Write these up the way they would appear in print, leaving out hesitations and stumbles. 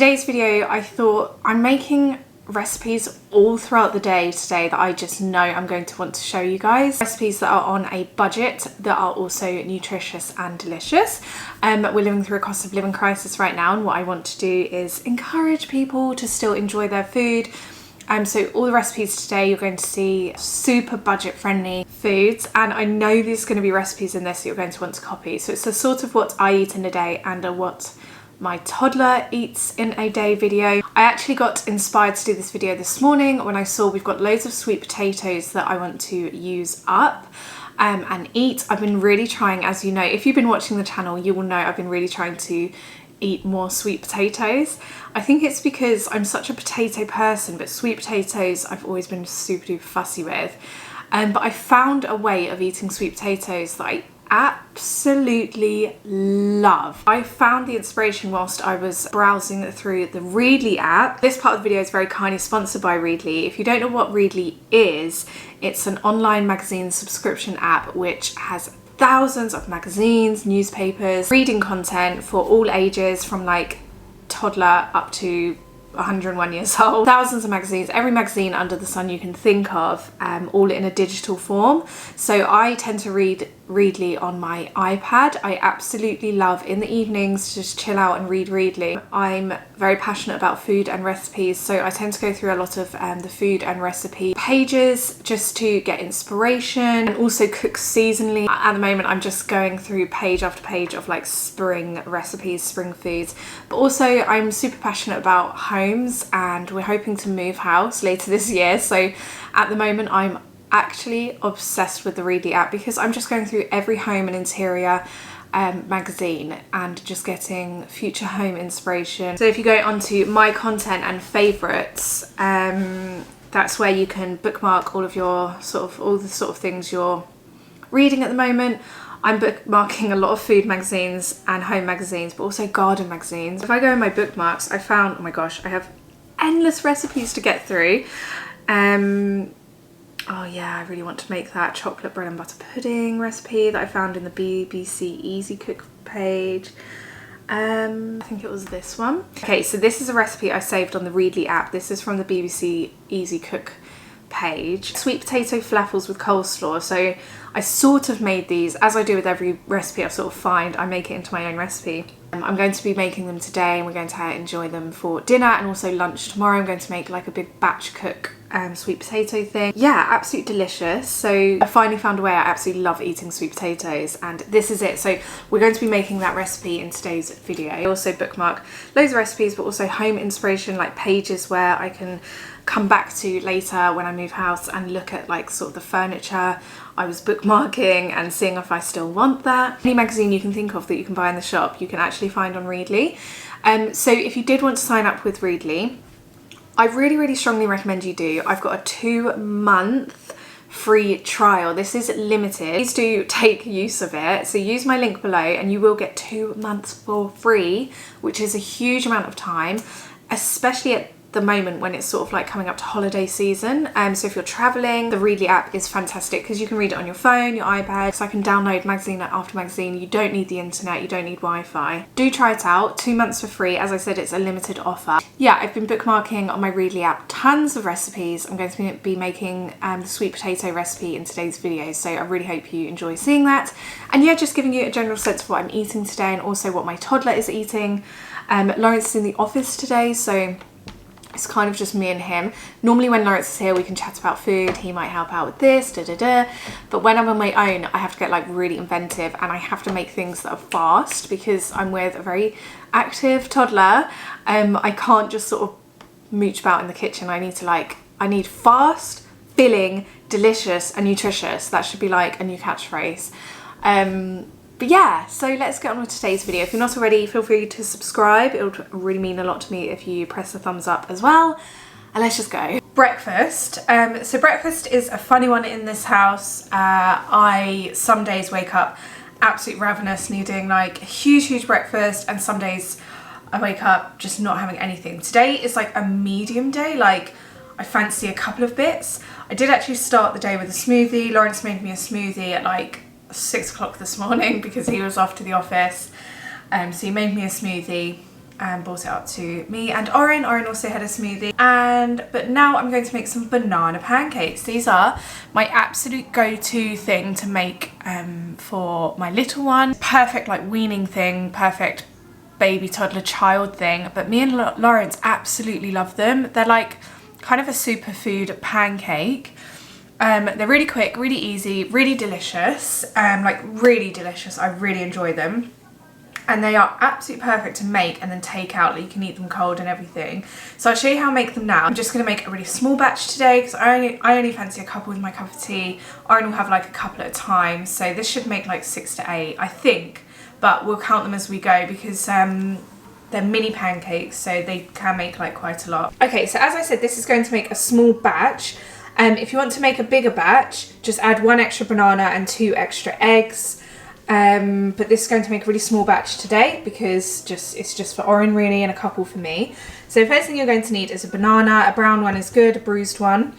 Today's video, I thought I'm making recipes all throughout the day today that I just know I'm going to want to show you guys. Recipes that are on a budget that are also nutritious and delicious. We're living through a cost of living crisis right now, and what I want to do is encourage people to still enjoy their food. So all the recipes today, you're going to see super budget friendly foods, and I know there's going to be recipes in this that you're going to want to copy. So it's a sort of what I eat in a day and a what my toddler eats in a day video. I actually got inspired to do this video this morning when I saw we've got loads of sweet potatoes that I want to use up and eat. I've been really trying, as you know, if you've been watching the channel, you will know I've been really trying to eat more sweet potatoes. I think it's because I'm such a potato person, but sweet potatoes I've always been super duper fussy with. But I found a way of eating sweet potatoes that I absolutely love. I found the inspiration whilst I was browsing through the Readly app. This part of the video is very kindly sponsored by Readly. If you don't know what Readly is, it's an online magazine subscription app which has thousands of magazines, newspapers, reading content for all ages from like toddler up to 101 years old. Thousands of magazines, every magazine under the sun you can think of, all in a digital form. So I tend to read Readly on my iPad. I absolutely love in the evenings to just chill out and read Readly. I'm very passionate about food and recipes, so I tend to go through a lot of the food and recipe pages just to get inspiration and also cook seasonally. At the moment I'm just going through page after page of like spring recipes, spring foods, but also I'm super passionate about homes and we're hoping to move house later this year. So at the moment I'm actually obsessed with the Readly app because I'm just going through every home and interior magazine and just getting future home inspiration. So if you go onto my content and favorites, that's where you can bookmark all of your all the sort of things you're reading at the moment. I'm bookmarking a lot of food magazines and home magazines, but also garden magazines. If I go in my bookmarks, I found, oh my gosh, I have endless recipes to get through. Oh yeah, I really want to make that chocolate bread and butter pudding recipe that I found in the BBC Easy Cook page. I think it was this one. Okay, so this is a recipe I saved on the Readly app. This is from the BBC Easy Cook page. Sweet potato falafels with coleslaw. So I sort of made these, as I do with every recipe I sort of find, I make it into my own recipe. I'm going to be making them today and we're going to enjoy them for dinner and also lunch tomorrow. I'm going to make like a big batch cook sweet potato thing. Yeah, absolutely delicious. So I finally found a way. I absolutely love eating sweet potatoes and this is it. So we're going to be making that recipe in today's video. I also bookmark loads of recipes but also home inspiration, like pages where I can come back to later when I move house and look at like sort of the furniture I was bookmarking and seeing if I still want that. Any magazine you can think of that you can buy in the shop you can actually find on Readly. So if you did want to sign up with Readly, I really strongly recommend you do. I've got a 2-month free trial. This is limited. Please do take use of it. So use my link below and you will get 2 months for free, which is a huge amount of time, especially at the moment when it's sort of like coming up to holiday season. So if you're traveling, the Readly app is fantastic because you can read it on your phone, your iPad. So I can download magazine after magazine. You don't need the internet, you don't need Wi-Fi. Do try it out. 2 months for free. As I said, it's a limited offer. Yeah, I've been bookmarking on my Readly app tons of recipes. I'm going to be making the sweet potato recipe in today's video, so I really hope you enjoy seeing that. And yeah, just giving you a general sense of what I'm eating today and also what my toddler is eating. Lawrence is in the office today, so it's kind of just me and him. Normally when Lawrence is here we can chat about food, he might help out with this, but when I'm on my own I have to get like really inventive and I have to make things that are fast because I'm with a very active toddler. I can't just sort of mooch about in the kitchen. I need fast, filling, delicious and nutritious. That should be like a new catchphrase. But yeah, so let's get on with today's video. If you're not already, feel free to subscribe. It would really mean a lot to me if you press the thumbs up as well. And let's just go. Breakfast. So breakfast is a funny one in this house. I some days wake up absolutely ravenous, needing like a huge breakfast, and some days I wake up just not having anything. Today is like a medium day, like I fancy a couple of bits. I did actually start the day with a smoothie. Lawrence made me a smoothie at like 6 o'clock this morning because he was off to the office. So he made me a smoothie and brought it up to me and Oren. Oren also had a smoothie. But now I'm going to make some banana pancakes. These are my absolute go-to thing to make for my little one. Perfect like weaning thing, perfect baby, toddler, child thing. But me and Lawrence absolutely love them. They're like kind of a superfood pancake. They're really quick, really easy, really delicious. Like really delicious. I really enjoy them. And they are absolutely perfect to make and then take out. Like you can eat them cold and everything. So I'll show you how I make them now. I'm just going to make a really small batch today because I only fancy a couple with my cup of tea. Oren will have like a couple at a time. So this should make like 6 to 8, I think. But we'll count them as we go because they're mini pancakes, so they can make like quite a lot. Okay, so as I said, this is going to make a small batch. If you want to make a bigger batch, just add 1 extra banana and 2 extra eggs. But this is going to make a really small batch today because it's just for Oren really and a couple for me. So the first thing you're going to need is a banana. A brown one is good, a bruised one.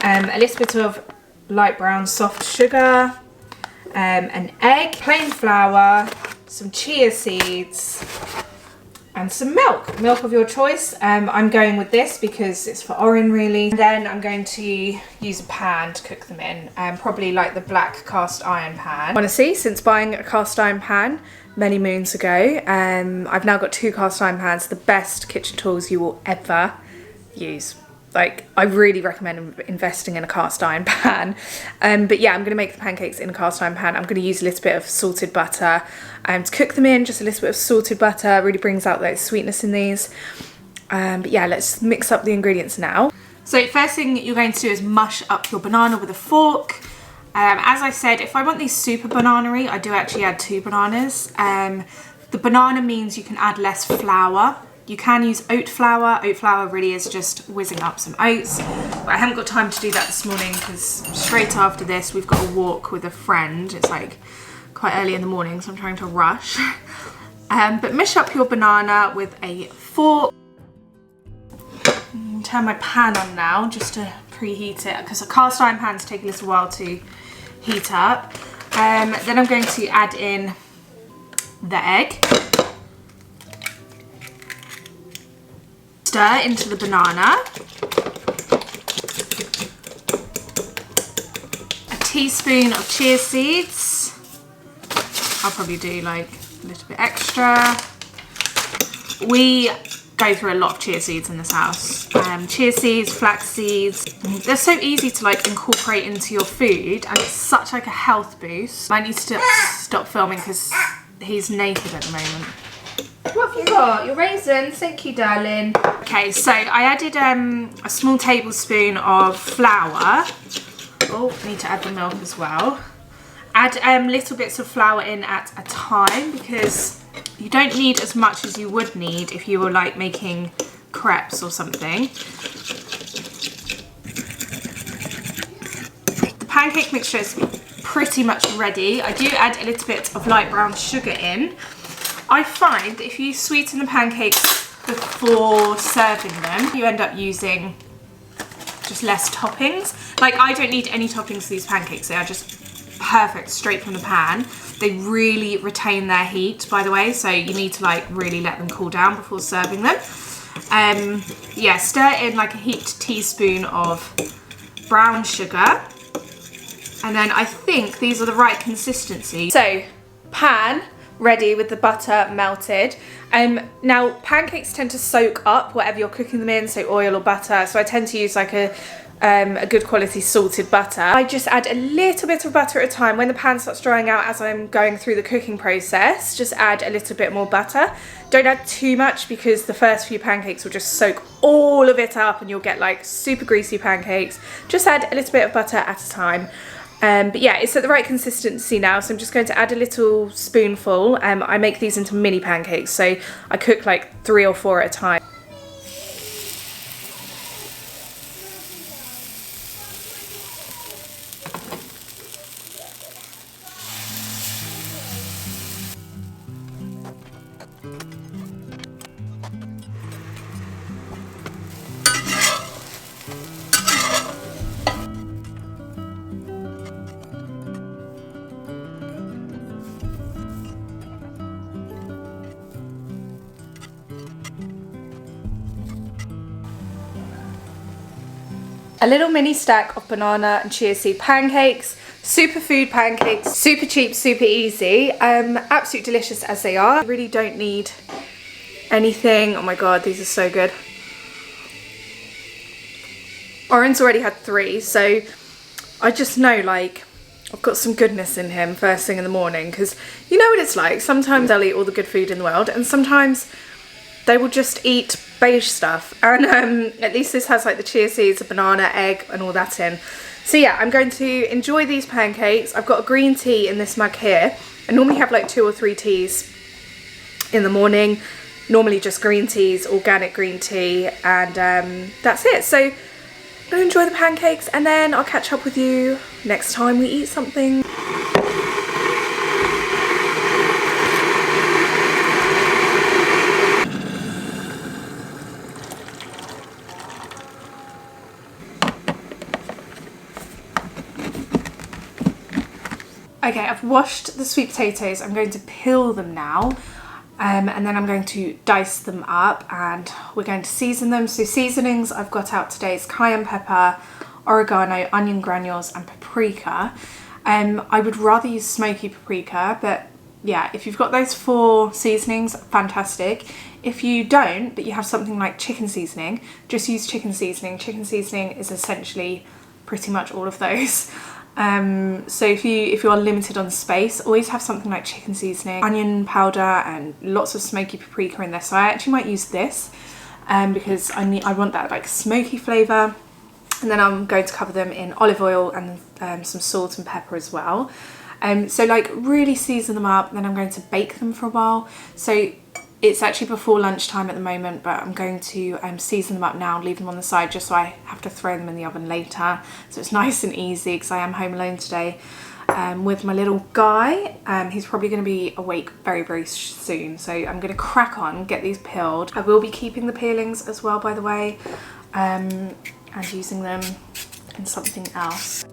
A little bit of light brown soft sugar, an egg, plain flour, some chia seeds, and some milk of your choice. I'm going with this because it's for Oren really. And then I'm going to use a pan to cook them in, probably like the black cast iron pan. Honestly, since buying a cast iron pan many moons ago, I've now got 2 cast iron pans, the best kitchen tools you will ever use. Like, I really recommend investing in a cast iron pan. But yeah, I'm going to make the pancakes in a cast iron pan. I'm going to use a little bit of salted butter to cook them in. Just a little bit of salted butter really brings out that sweetness in these. But yeah, let's mix up the ingredients now. So first thing you're going to do is mush up your banana with a fork. As I said, if I want these super banana-y, I do actually add 2 bananas. The banana means you can add less flour. You can use oat flour. Oat flour really is just whizzing up some oats. But I haven't got time to do that this morning because straight after this we've got a walk with a friend. It's like quite early in the morning, so I'm trying to rush. But mush up your banana with a fork. Turn my pan on now just to preheat it because cast iron pans take a little while to heat up. Then I'm going to add in the egg. Stir into the banana. A teaspoon of chia seeds. I'll probably do like a little bit extra. We go through a lot of chia seeds in this house. Chia seeds, flax seeds. They're so easy to like incorporate into your food and it's such like a health boost. I need to stop filming because he's naked at the moment. What have you got? Your raisins, thank you darling. Okay, so I added a small tablespoon of flour. Oh, I need to add the milk as well. Add little bits of flour in at a time because you don't need as much as you would need if you were like making crepes or something. The pancake mixture is pretty much ready. I do add a little bit of light brown sugar in. I find if you sweeten the pancakes before serving them, you end up using just less toppings. Like I don't need any toppings to these pancakes. They are just perfect straight from the pan. They really retain their heat, by the way, so you need to like really let them cool down before serving them. Yeah, stir in like a heaped teaspoon of brown sugar. And then I think these are the right consistency. So, pan ready with the butter melted. Now pancakes tend to soak up whatever you're cooking them in, so oil or butter, so I tend to use like a good quality salted butter. I just add a little bit of butter at a time. When the pan starts drying out as I'm going through the cooking process, just add a little bit more butter. Don't add too much because the first few pancakes will just soak all of it up and you'll get like super greasy pancakes. Just add a little bit of butter at a time. But yeah, it's at the right consistency now, so I'm just going to add a little spoonful. I make these into mini pancakes, so I cook like 3 or 4 at a time. A little mini stack of banana and chia seed pancakes. Superfood pancakes, super cheap, super easy. Absolute delicious as they are. I really don't need anything. Oh my god, these are so good. Oren's already had 3, so I just know, like, I've got some goodness in him first thing in the morning, because you know what it's like. Sometimes they'll eat all the good food in the world, and sometimes they will just eat beige stuff. And at least this has like the chia seeds, the banana, egg, and all that in. So yeah, I'm going to enjoy these pancakes. I've got a green tea in this mug here. I normally have like 2 or 3 teas in the morning. Normally just green teas, organic green tea, and that's it. So I'm gonna enjoy the pancakes, and then I'll catch up with you next time we eat something. Okay, I've washed the sweet potatoes. I'm going to peel them now, and then I'm going to dice them up, and we're going to season them. So seasonings I've got out today is cayenne pepper, oregano, onion granules, and paprika. I would rather use smoky paprika, but yeah, if you've got those 4 seasonings, fantastic. If you don't, but you have something like chicken seasoning, just use chicken seasoning. Chicken seasoning is essentially pretty much all of those. So if you are limited on space, always have something like chicken seasoning, onion powder, and lots of smoky paprika in there. So I actually might use this because I want that like smoky flavour. And then I'm going to cover them in olive oil and some salt and pepper as well. So like really season them up, then I'm going to bake them for a while. So it's actually before lunchtime at the moment, but I'm going to season them up now, leave them on the side just so I have to throw them in the oven later. So it's nice and easy because I am home alone today with my little guy. He's probably going to be awake very, very soon. So I'm going to crack on, get these peeled. I will be keeping the peelings as well, by the way, and using them in something else.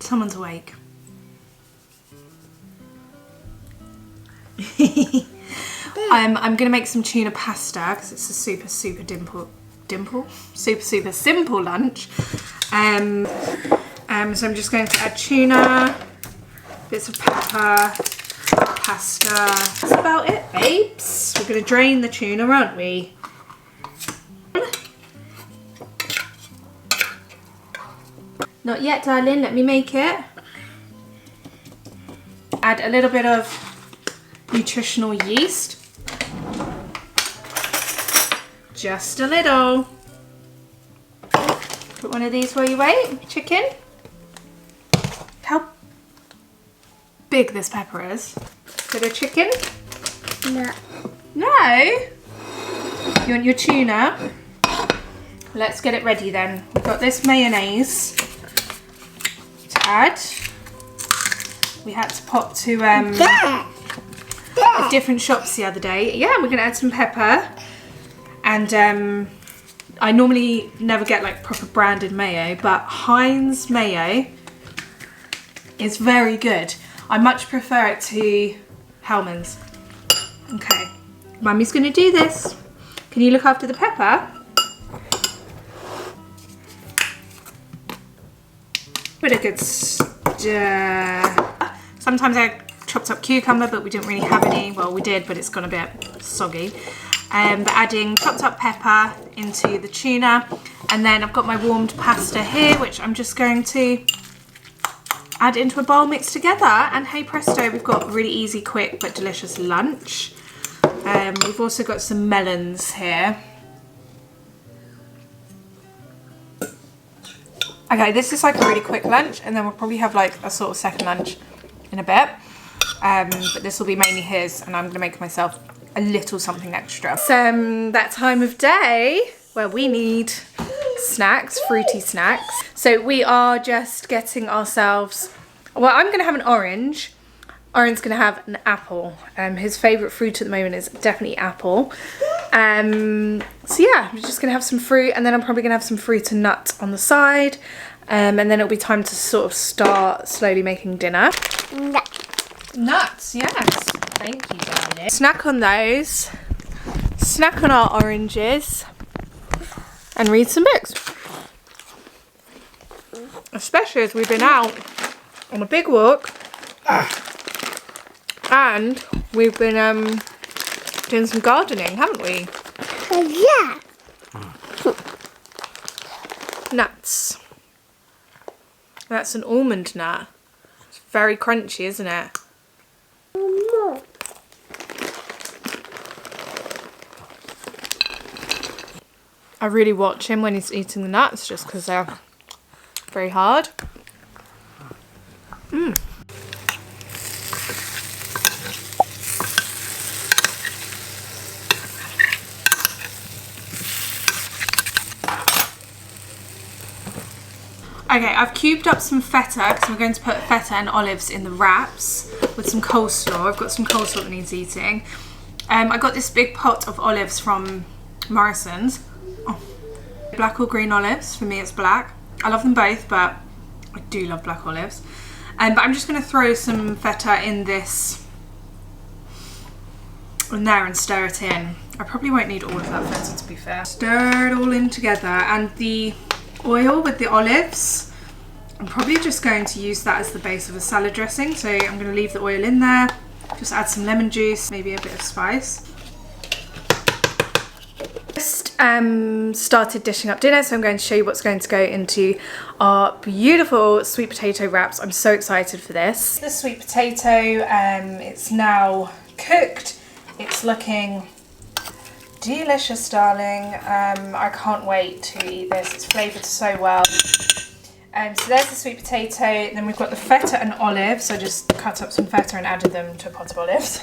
Someone's awake. I'm gonna make some tuna pasta because it's a super simple lunch. So I'm just going to add tuna, bits of pepper, pasta. That's about it, babes. We're gonna drain the tuna, aren't we? Not yet, darling, let me make it. Add a little bit of nutritional yeast. Just a little. Put one of these while you wait. Chicken. How big this pepper is. Bit of chicken? No. No? You want your tuna? Let's get it ready then. We've got this mayonnaise to add. We had to pop to different shops the other day. Yeah, we're gonna add some pepper. And I normally never get like proper branded mayo, but Heinz mayo is very good. I much prefer it to Hellmann's. Okay, Mummy's gonna do this. Can you look after the pepper? Bit of good stir. Sometimes I chopped up cucumber, but we didn't really have any. Well, we did, but it's gone a bit soggy. But adding chopped up pepper into the tuna, and then I've got my warmed pasta here, which I'm just going to add it into a bowl, mix together, and hey presto, we've got a really easy, quick but delicious lunch. We've also got some melons here. Okay, this is like a really quick lunch, and then we'll probably have like a sort of second lunch in a bit. But this will be mainly his, and I'm gonna make myself a little something extra. It's that time of day where we need snacks, fruity snacks. So we are just getting ourselves, well, I'm gonna have an orange. Oren's gonna have an apple. His favorite fruit at the moment is definitely apple. So yeah, we're just gonna have some fruit, and then I'm probably gonna have some fruit and nuts on the side. And then it'll be time to sort of start slowly making dinner. Nuts, yes. Thank you, darling. Snack on those. Snack on our oranges. And read some books. Especially as we've been out on a big walk. And we've been doing some gardening, haven't we? Yeah. Nuts. That's an almond nut. It's very crunchy, isn't it? I really watch him when he's eating the nuts just because they're very hard. Okay, I've cubed up some feta because I'm going to put feta and olives in the wraps with some coleslaw. I've got some coleslaw that needs eating. I got this big pot of olives from Morrison's. Oh. Black or green olives. For me it's black. I love them both, but I do love black olives. But I'm just going to throw some feta in this, in there, and stir it in. I probably won't need all of that feta, to be fair. Stir it all in together, and the oil with the olives, I'm probably just going to use that as the base of a salad dressing. So I'm going to leave the oil in there, just add some lemon juice, maybe a bit of spice. Just started dishing up dinner, so I'm going to show you what's going to go into our beautiful sweet potato wraps. I'm so excited for this. The sweet potato, it's now cooked. It's looking delicious, darling. I can't wait to eat this. It's flavoured so well. So there's the sweet potato. Then we've got the feta and olives. So I just cut up some feta and added them to a pot of olives.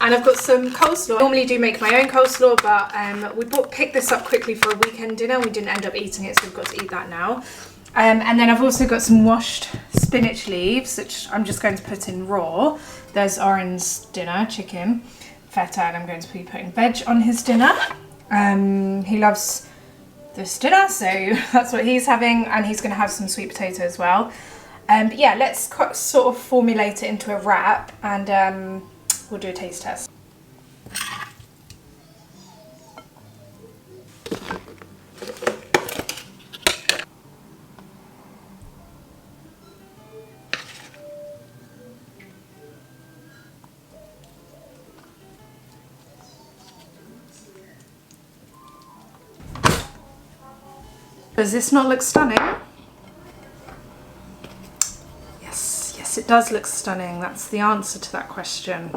And I've got some coleslaw. I normally do make my own coleslaw, but we picked this up quickly for a weekend dinner. We didn't end up eating it, so we've got to eat that now. And then I've also got some washed spinach leaves, which I'm just going to put in raw. There's Oren's dinner, chicken, feta, and I'm going to be putting veg on his dinner. He loves this dinner, so that's what he's having, and he's going to have some sweet potato as well. But yeah, let's sort of formulate it into a wrap, and we'll do a taste test. Does this not look stunning? Yes, it does look stunning. That's the answer to that question.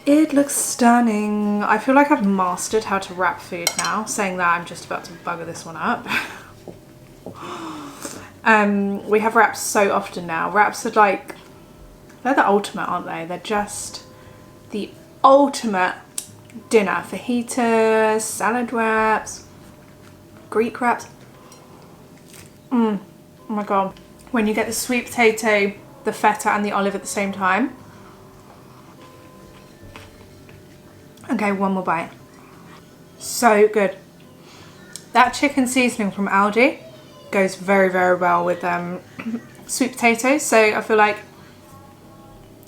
It looks stunning. I feel like I've mastered how to wrap food now. Saying that, I'm just about to bugger this one up. We have wraps so often now. Wraps are like, they're the ultimate, aren't they? They're just the ultimate dinner. Fajitas, salad wraps, Greek wraps. Oh my god. When you get the sweet potato, the feta and the olive at the same time. Okay, one more bite. So good. That chicken seasoning from Aldi goes very, very well with sweet potatoes. So I feel like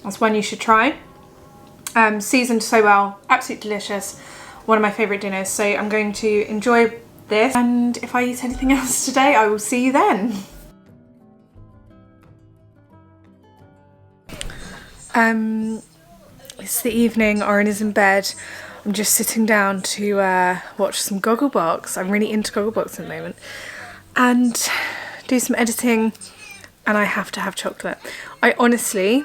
that's one you should try. Seasoned so well, absolutely delicious. One of my favourite dinners. So I'm going to enjoy this, and if I eat anything else today, I will see you then. It's the evening, Oren is in bed. I'm just sitting down to watch some Gogglebox. I'm really into Gogglebox at the moment. And do some editing. and I have to have chocolate. I honestly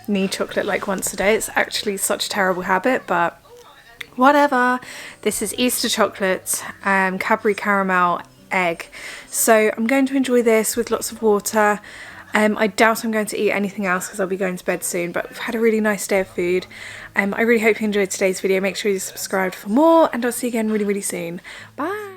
need chocolate like once a day. It's actually such a terrible habit, but whatever. This is Easter chocolate, Cadbury caramel egg. So I'm going to enjoy this with lots of water. I doubt I'm going to eat anything else because I'll be going to bed soon, but we've had a really nice day of food. I really hope you enjoyed today's video. Make sure you subscribe for more, and I'll see you again really, really soon. Bye.